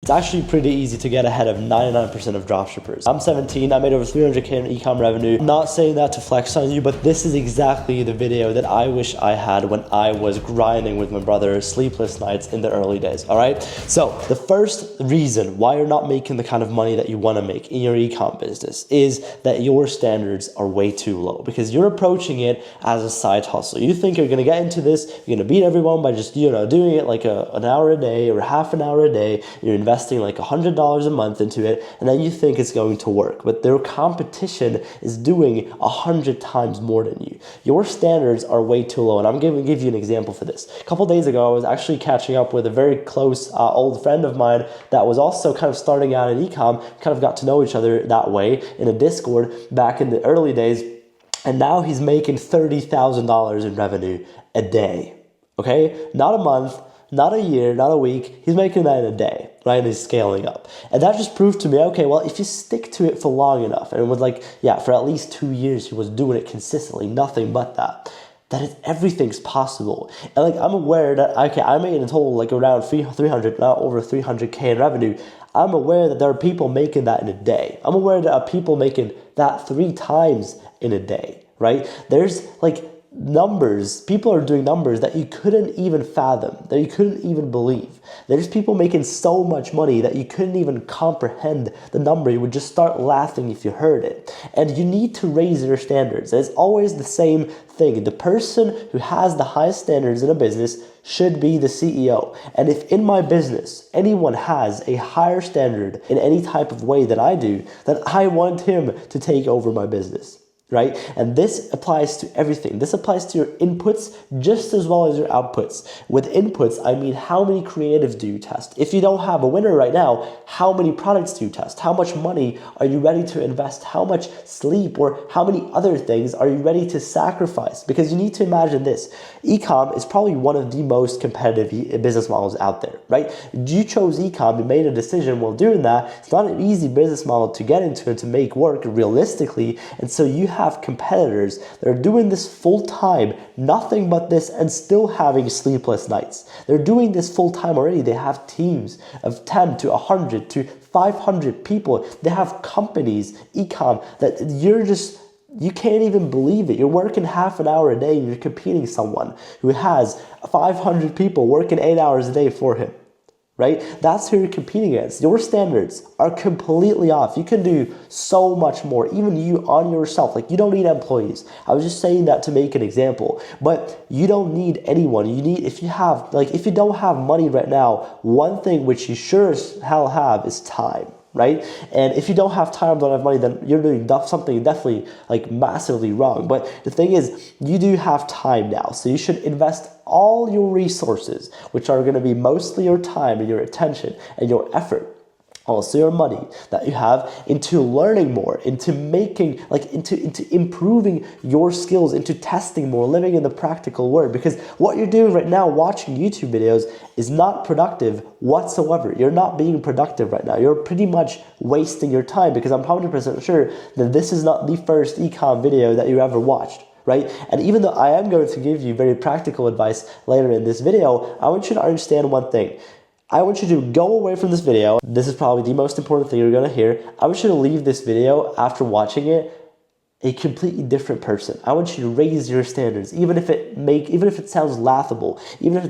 It's actually pretty easy to get ahead of 99% of dropshippers. I'm 17, I made over 300K in e-com revenue. I'm not saying that to flex on you, but this is exactly the video that I wish I had when I was grinding with my brother, sleepless nights in the early days, all right? So the first reason why you're not making the kind of money that you wanna make in your e-com business is that your standards are way too low because you're approaching it as a side hustle. You think you're gonna get into this, you're gonna beat everyone by just, doing it like an hour a day or half an hour a day. You're investing like $100 a month into it, and then you think it's going to work. But their competition is doing 100 times more than you. Your standards are way too low, and I'm going to give you an example for this. A couple days ago, I was actually catching up with a very close old friend of mine that was also kind of starting out in e-com, kind of got to know each other that way in a Discord back in the early days, and now he's making $30,000 in revenue a day. Okay, not a month, not a year, not a week. He's making that in a day, right? And he's scaling up. And that just proved to me, okay, well, if you stick to it for long enough, and it was like, for at least 2 years, he was doing it consistently, nothing but that everything's possible. And like, I'm aware that, okay, I made in total like around 300, now over 300K in revenue. I'm aware that there are people making that in a day. I'm aware that there are people making that 3 times in a day, right? There's like, numbers, people are doing numbers that you couldn't even fathom, that you couldn't even believe. There's people making so much money that you couldn't even comprehend the number. You would just start laughing if you heard it. And you need to raise your standards. It's always the same thing. The person who has the highest standards in a business should be the CEO. And if in my business anyone has a higher standard in any type of way than I do, then I want him to take over my business. Right? And this applies to everything. This applies to your inputs just as well as your outputs. With inputs, I mean, how many creatives do you test? If you don't have a winner right now, how many products do you test? How much money are you ready to invest? How much sleep or how many other things are you ready to sacrifice? Because you need to imagine this. E-com is probably one of the most competitive business models out there, right? You chose e-com, you made a decision while doing that. It's not an easy business model to get into and to make work realistically. And so you have competitors that are doing this full time, nothing but this, and still having sleepless nights. They're doing this full time already. They have teams of 10 to 100 to 500 people. They have companies, e-com, that you can't even believe it. You're working half an hour a day and you're competing with someone who has 500 people working 8 hours a day for him. Right? That's who you're competing against. Your standards are completely off. You can do so much more, even you on yourself. Like, you don't need employees. I was just saying that to make an example, but you don't need anyone. You need, if you don't have money right now, one thing which you sure as hell have is time. Right? And if you don't have time, don't have money, then you're doing something definitely like massively wrong. But the thing is, you do have time now, so you should invest all your resources, which are going to be mostly your time and your attention and your effort, also your money that you have, into learning more, into making, into improving your skills, into testing more, living in the practical world. Because what you're doing right now, watching YouTube videos, is not productive whatsoever. You're not being productive right now. You're pretty much wasting your time, because I'm 100% sure that this is not the first e-com video that you ever watched. Right? And even though I am going to give you very practical advice later in this video, I want you to understand one thing. I want you to go away from this video. This is probably the most important thing you're going to hear. I want you to leave this video after watching it a completely different person. I want you to raise your standards, even if it sounds laughable, even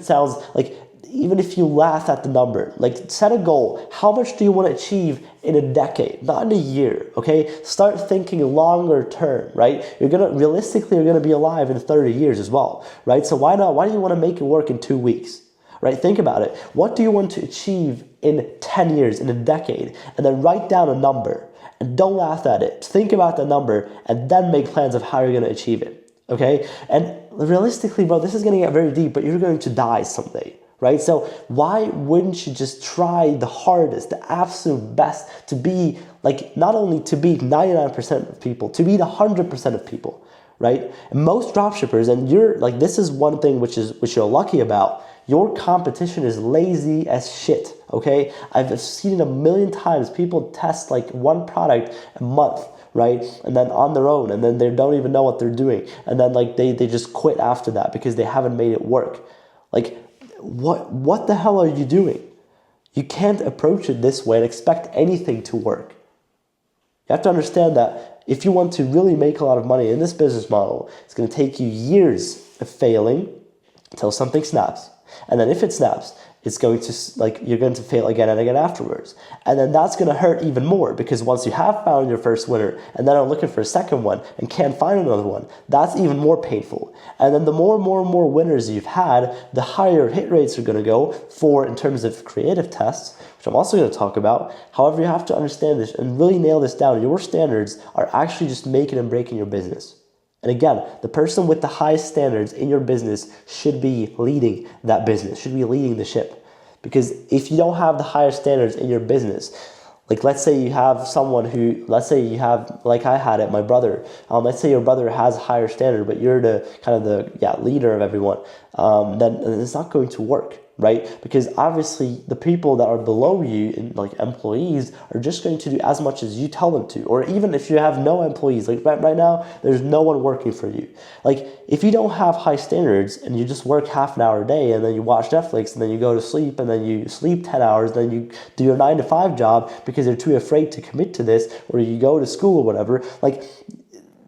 if you laugh at the number. Like, set a goal. How much do you want to achieve in a decade, not in a year, okay? Start thinking longer term, right? Realistically, you're gonna be alive in 30 years as well, right? So why not? Why do you want to make it work in 2 weeks, right? Think about it. What do you want to achieve in 10 years, in a decade? And then write down a number, and don't laugh at it. Think about the number, and then make plans of how you're gonna achieve it, okay? And realistically, bro, this is gonna get very deep, but you're going to die someday. Right? So why wouldn't you just try the hardest, the absolute best, to be like, not only to beat 99% of people, to beat 100% of people, right? And most dropshippers, and you're like, this is one thing which you're lucky about, your competition is lazy as shit, okay? I've seen it a million times. People test like one product a month, right? And then on their own, and then they don't even know what they're doing. And then like they just quit after that because they haven't made it work. Like, what the hell are you doing? You can't approach it this way and expect anything to work. You have to understand that if you want to really make a lot of money in this business model, it's going to take you years of failing until something snaps. And then if it snaps, it's going to, you're going to fail again and again afterwards. And then that's going to hurt even more, because once you have found your first winner and then are looking for a second one and can't find another one, that's even more painful. And then the more and more winners you've had, the higher hit rates are going to go for, in terms of creative tests, which I'm also going to talk about. However, you have to understand this and really nail this down. Your standards are actually just making and breaking your business. And again, the person with the highest standards in your business should be leading that business, should be leading the ship. Because if you don't have the higher standards in your business, like let's say you have someone who, let's say you have, like I had it, my brother, let's say your brother has a higher standard, but you're the kind of the leader of everyone, then it's not going to work. Right? Because obviously the people that are below you, like employees, are just going to do as much as you tell them to. Or even if you have no employees, like right now, there's no one working for you. Like if you don't have high standards and you just work half an hour a day and then you watch Netflix and then you go to sleep and then you sleep 10 hours, then you do your 9-to-5 job because you're too afraid to commit to this, or you go to school or whatever, like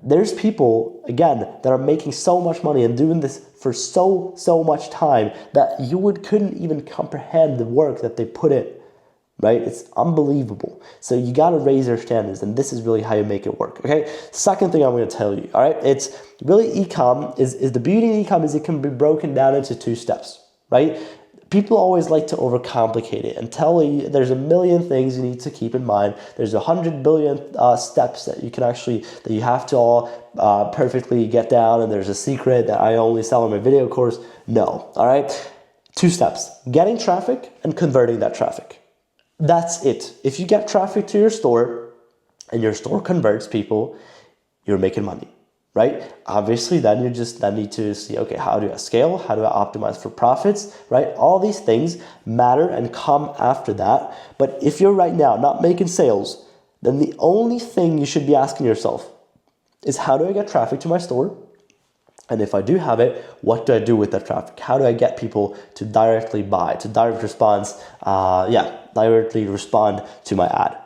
there's people, again, that are making so much money and doing this for so much time that you couldn't even comprehend the work that they put in, right? It's unbelievable. So you got to raise your standards, and this is really how you make it work, okay? Second thing I'm going to tell you, all right? It's really e-com is the beauty in e-com is it can be broken down into 2 steps, right? People always like to overcomplicate it and tell you there's a million things you need to keep in mind. There's 100 billion steps that you have to all perfectly get down, and there's a secret that I only sell in my video course. No, all right? 2 steps: getting traffic and converting that traffic. That's it. If you get traffic to your store and your store converts people, you're making money. Right? Obviously, then you just need to see, okay, how do I scale? How do I optimize for profits? Right? All these things matter and come after that. But if you're right now not making sales, then the only thing you should be asking yourself is, how do I get traffic to my store? And if I do have it, what do I do with that traffic? How do I get people to directly buy, to directly respond to my ad?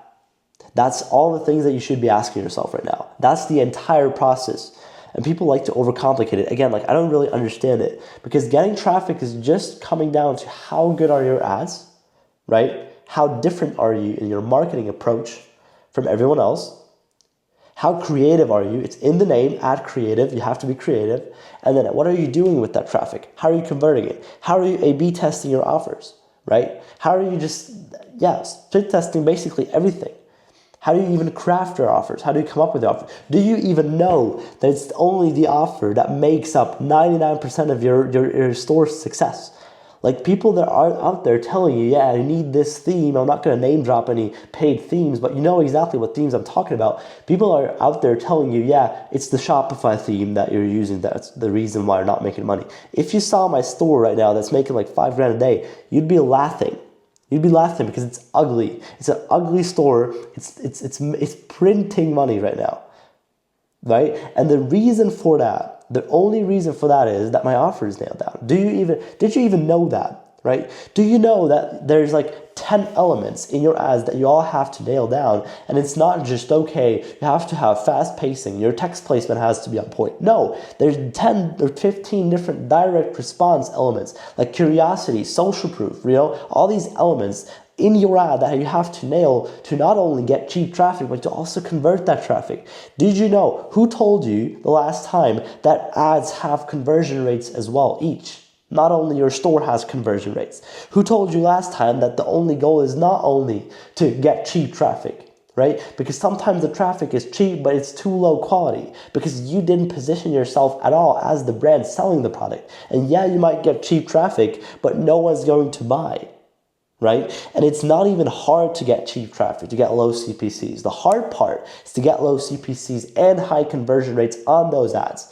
That's all the things that you should be asking yourself right now. That's the entire process. And people like to overcomplicate it. Again, I don't really understand it, because getting traffic is just coming down to how good are your ads, right? How different are you in your marketing approach from everyone else? How creative are you? It's in the name, ad creative. You have to be creative. And then what are you doing with that traffic? How are you converting it? How are you A/B testing your offers, right? How are you split testing basically everything? How do you even craft your offers? How do you come up with the offer? Do you even know that it's only the offer that makes up 99% of your store's success? Like, people that are out there telling you, yeah, I need this theme. I'm not going to name drop any paid themes, but you know exactly what themes I'm talking about. People are out there telling you, yeah, it's the Shopify theme that you're using that's the reason why you're not making money. If you saw my store right now that's making like $5,000 a day, you'd be laughing. You'd be laughing because it's ugly. It's an ugly store. It's printing money right now, right? And the reason for that, the only reason for that is that my offer is nailed down. Did you even know that, right? Do you know that there's like 10 elements in your ads that you all have to nail down? And it's not just, okay, you have to have fast pacing, your text placement has to be on point. No, there's 10 or 15 different direct response elements, like curiosity, social proof, all these elements in your ad that you have to nail to not only get cheap traffic, but to also convert that traffic. Did you know? Who told you the last time that ads have conversion rates as well each? Not only your store has conversion rates. Who told you last time that the only goal is not only to get cheap traffic, right? Because sometimes the traffic is cheap, but it's too low quality because you didn't position yourself at all as the brand selling the product. And yeah, you might get cheap traffic, but no one's going to buy. Right? And it's not even hard to get cheap traffic, to get low CPCs. The hard part is to get low CPCs and high conversion rates on those ads.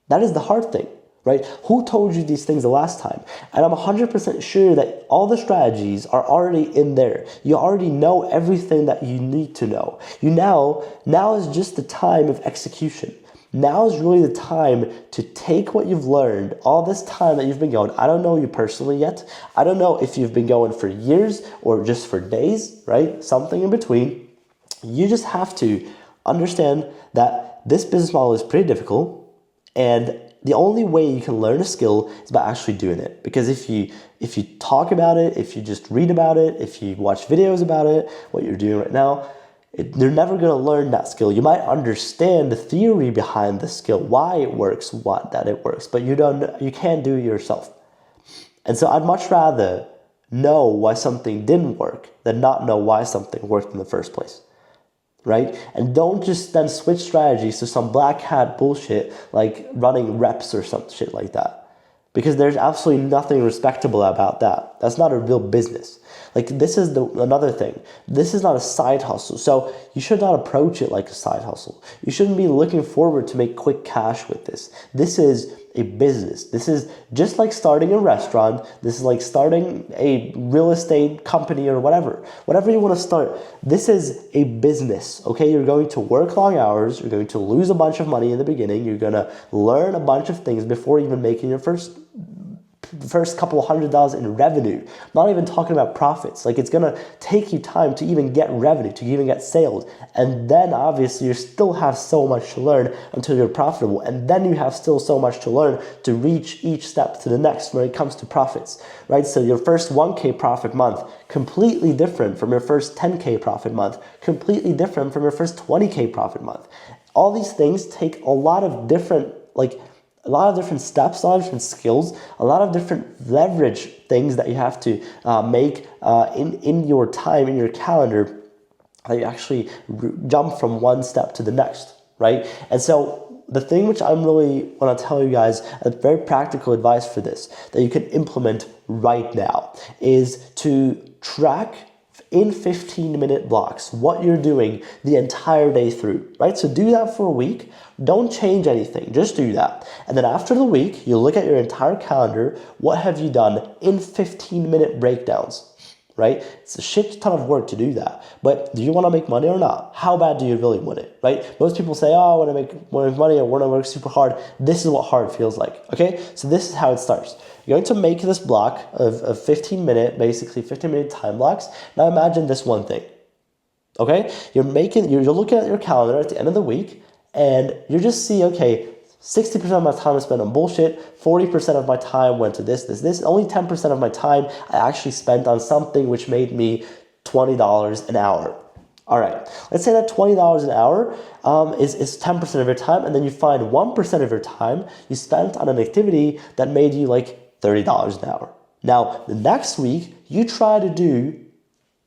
That is the hard thing, right? Who told you these things the last time? And I'm 100% sure that all the strategies are already in there. You already know everything that you need to know. Now is just the time of execution. Now is really the time to take what you've learned all this time that you've been going. I don't know you personally yet. I don't know if you've been going for years or just for days, right? Something in between. You just have to understand that this business model is pretty difficult, and the only way you can learn a skill is by actually doing it. Because if you talk about it, if you just read about it, if you watch videos about it, what you're doing right now, you're never going to learn that skill. You might understand the theory behind the skill, why it works, that it works, but you can't do it yourself. And so I'd much rather know why something didn't work than not know why something worked in the first place. Right? And don't just then switch strategies to some black hat bullshit like running reps or some shit like that. Because there's absolutely nothing respectable about that. That's not a real business. Like, this is another thing. This is not a side hustle. So you should not approach it like a side hustle. You shouldn't be looking forward to make quick cash with this. This is a business. This is just like starting a restaurant. This is like starting a real estate company or whatever. Whatever you want to start, this is a business, okay? You're going to work long hours. You're going to lose a bunch of money in the beginning. You're going to learn a bunch of things before even making your first couple of $100,000 in revenue. I'm not even talking about profits. Like, it's gonna take you time to even get revenue, to even get sales. And then obviously you still have so much to learn until you're profitable. And then you have still so much to learn to reach each step to the next when it comes to profits, right? So your first 1K profit month, completely different from your first 10K profit month, completely different from your first 20K profit month. All these things take a lot of different, steps, a lot of different skills, a lot of different leverage things that you have to make in your time, in your calendar, that you actually jump from one step to the next, right? And so the thing which I'm really want to tell you guys, a very practical advice for this, that you can implement right now, is to track in 15-minute blocks what you're doing the entire day through, right? So do that for a week. Don't change anything, just do that. And then after the week, you look at your entire calendar. What have you done in 15-minute breakdowns, right? It's a shit ton of work to do that. But do you want to make money or not? How bad do you really want it, right? Most people say, oh, I want to make money, I want to work super hard. This is what hard feels like, okay? So this is how it starts. You're going to make this block of 15-minute time blocks. Now imagine this one thing, okay? You're looking at your calendar at the end of the week, and you just see, okay, 60% of my time is spent on bullshit, 40% of my time went to this, only 10% of my time I actually spent on something which made me $20 an hour. All right, let's say that $20 an hour is 10% of your time, and then you find 1% of your time you spent on an activity that made you like $30 an hour. Now, the next week, you try to do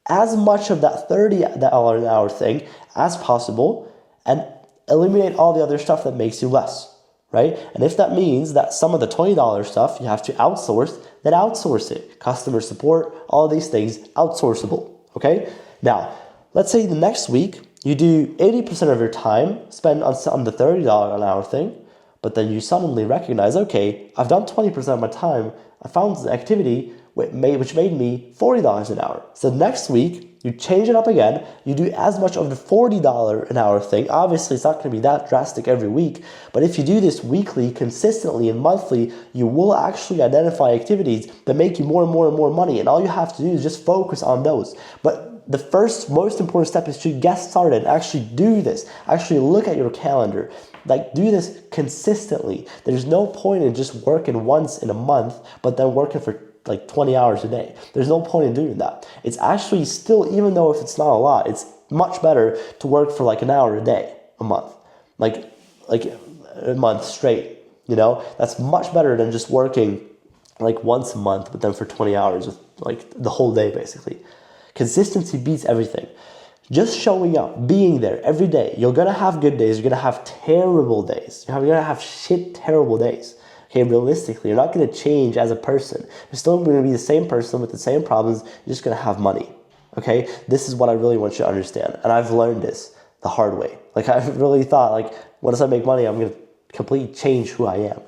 as much of that $30 an hour thing as possible and eliminate all the other stuff that makes you less, right? And if that means that some of the $20 stuff you have to outsource, then outsource it. Customer support, all these things, outsourceable, okay? Now, let's say the next week, you do 80% of your time spent on the $30 an hour thing, but then you suddenly recognize, okay, I've done 20% of my time. I found an activity which made me $40 an hour. So next week, you change it up again. You do as much of the $40 an hour thing. Obviously, it's not going to be that drastic every week. But if you do this weekly, consistently, and monthly, you will actually identify activities that make you more and more and more money. And all you have to do is just focus on those. But the first most important step is to get started. Actually do this. Actually look at your calendar. Like, do this consistently. There's no point in just working once in a month, but then working for like 20 hours a day. There's no point in doing that. It's actually still, even though if it's not a lot, it's much better to work for like an hour a day, a month, like a month straight, you know? That's much better than just working like once a month, but then for 20 hours, like the whole day basically. Consistency beats everything. Just showing up, being there every day. You're going to have good days. You're going to have terrible days. You're going to have terrible days. Okay, realistically, you're not going to change as a person. You're still going to be the same person with the same problems. You're just going to have money. Okay, this is what I really want you to understand. And I've learned this the hard way. Like, I really thought, like, once I make money, I'm going to completely change who I am.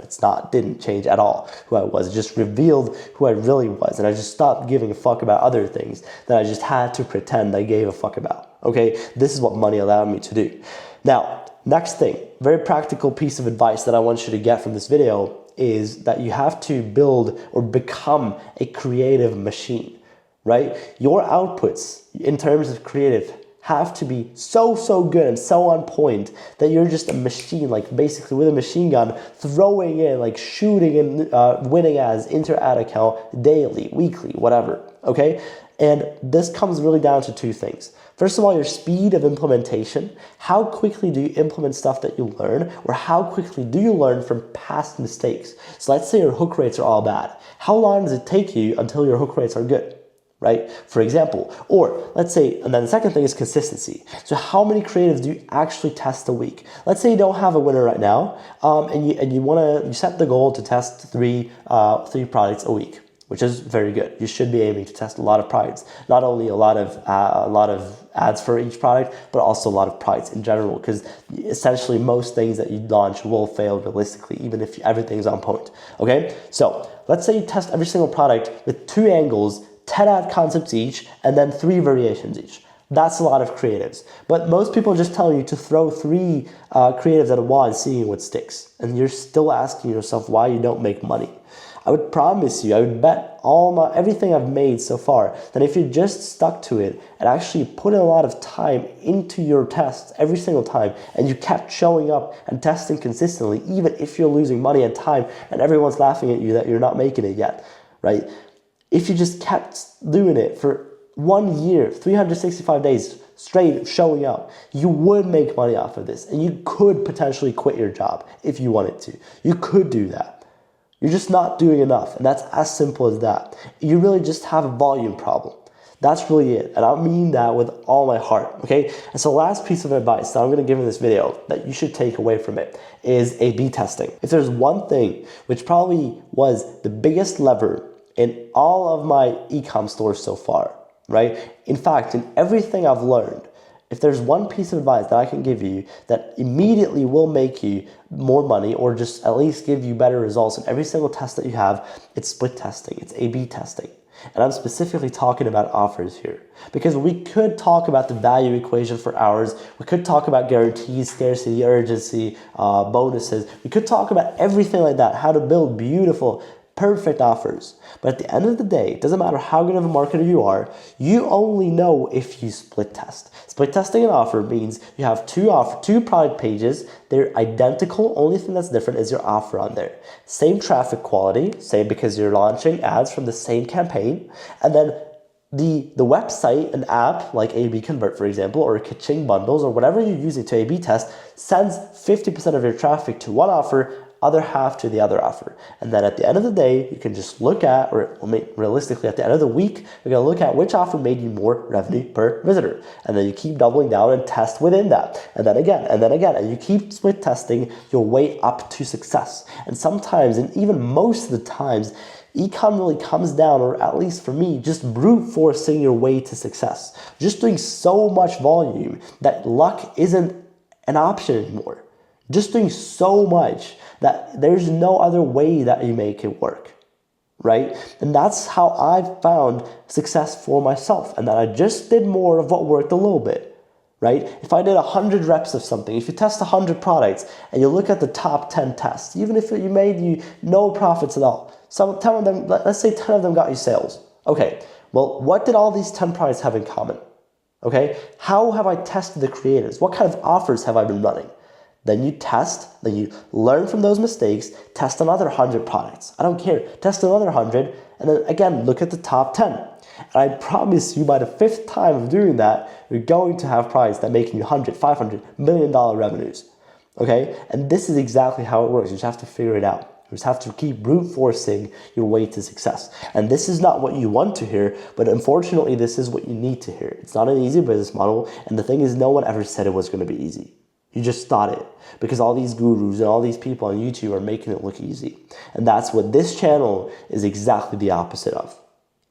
Didn't change at all who I was. It just revealed who I really was. And I just stopped giving a fuck about other things that I just had to pretend I gave a fuck about. Okay, this is what money allowed me to do. Now, Next thing, very practical piece of advice that I want you to get from this video is that you have to build or become a creative machine, right? Your outputs in terms of creative have to be so good and so on point that you're just a machine, like basically with a machine gun, throwing in, like shooting in winning ads into your ad account daily, weekly, whatever, okay? And this comes really down to two things. First of all, your speed of implementation. How quickly do you implement stuff that you learn, or how quickly do you learn from past mistakes? So let's say your hook rates are all bad. How long does it take you until your hook rates are good? Right? For example, or let's say, and then the second thing is consistency. So how many creatives do you actually test a week? Let's say you don't have a winner right now, and you set the goal to test three products a week, which is very good. You should be aiming to test a lot of products, not only a lot of ads for each product, but also a lot of products in general, because essentially most things that you launch will fail realistically, even if everything's on point. Okay, so let's say you test every single product with 2 angles, 10 ad concepts each, and then 3 variations each. That's a lot of creatives. But most people are just telling you to throw 3 creatives at a wall and seeing what sticks. And you're still asking yourself why you don't make money. I would promise you, I would bet everything I've made so far, that if you just stuck to it and actually put in a lot of time into your tests every single time, and you kept showing up and testing consistently, even if you're losing money and time and everyone's laughing at you that you're not making it yet, right? If you just kept doing it for 1 year, 365 days straight showing up, you would make money off of this, and you could potentially quit your job if you wanted to. You could do that. You're just not doing enough, and that's as simple as that. You really just have a volume problem. That's really it, and I mean that with all my heart, okay? And so the last piece of advice that I'm gonna give in this video that you should take away from it is A/B testing. If there's one thing which probably was the biggest lever in all of my e-com stores so far, right? In fact, in everything I've learned, if there's one piece of advice that I can give you that immediately will make you more money, or just at least give you better results in every single test that you have, it's split testing, it's A/B testing. And I'm specifically talking about offers here, because we could talk about the value equation for hours. We could talk about guarantees, scarcity, urgency, bonuses. We could talk about everything like that, how to build beautiful, perfect offers. But at the end of the day, it doesn't matter how good of a marketer you are, you only know if you split test. Split testing an offer means you have two product pages, they're identical, only thing that's different is your offer on there. Same traffic quality, same, because you're launching ads from the same campaign, and then the website, an app like A/B Convert, for example, or Kitching Bundles, or whatever you're using to A/B test, sends 50% of your traffic to one offer, other half to the other offer. And then at the end of the day, you can just look at, or realistically at the end of the week, you're gonna look at which offer made you more revenue per visitor. And then you keep doubling down and test within that. And then again, and you keep split testing your way up to success. And sometimes, and even most of the times, e-com really comes down, or at least for me, just brute forcing your way to success. Just doing so much volume that luck isn't an option anymore. Just doing so much that there's no other way that you make it work, right? And that's how I've found success for myself. And then I just did more of what worked a little bit, right? If I did 100 reps of something, if you test 100 products and you look at the top 10 tests, even if you made you no profits at all, some 10 of them, let's say 10 of them got you sales. Okay, well, what did all these 10 products have in common? Okay, how have I tested the creators? What kind of offers have I been running? Then you test, then you learn from those mistakes, test another 100 products. I don't care, test another 100, and then again, look at the top 10. And I promise you, by the 5th time of doing that, you're going to have products that make you 100, 500, $1 million revenues, okay? And this is exactly how it works. You just have to figure it out. You just have to keep brute forcing your way to success. And this is not what you want to hear, but unfortunately, this is what you need to hear. It's not an easy business model, and the thing is, no one ever said it was going to be easy. You just thought it, because all these gurus and all these people on YouTube are making it look easy. And that's what this channel is exactly the opposite of.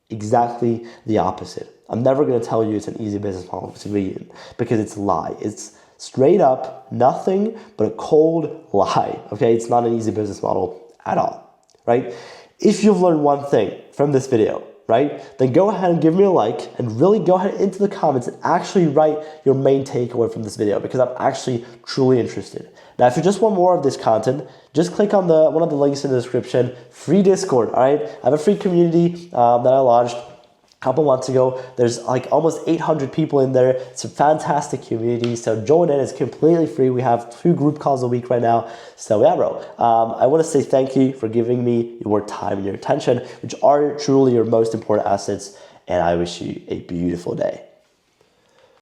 Exactly the opposite. I'm never going to tell you it's an easy business model to be in, because it's a lie. It's straight up nothing but a cold lie, okay? It's not an easy business model at all, right? If you've learned one thing from this video, right? Then go ahead and give me a like and really go ahead into the comments and actually write your main takeaway from this video because I'm actually truly interested. Now, if you just want more of this content, just click on one of the links in the description, free Discord, all right? I have a free community that I launched a couple months ago. There's like almost 800 people in there. It's a fantastic community. So join in. It's completely free. We have 2 group calls a week right now. So yeah, bro. I want to say thank you for giving me your time and your attention, which are truly your most important assets. And I wish you a beautiful day.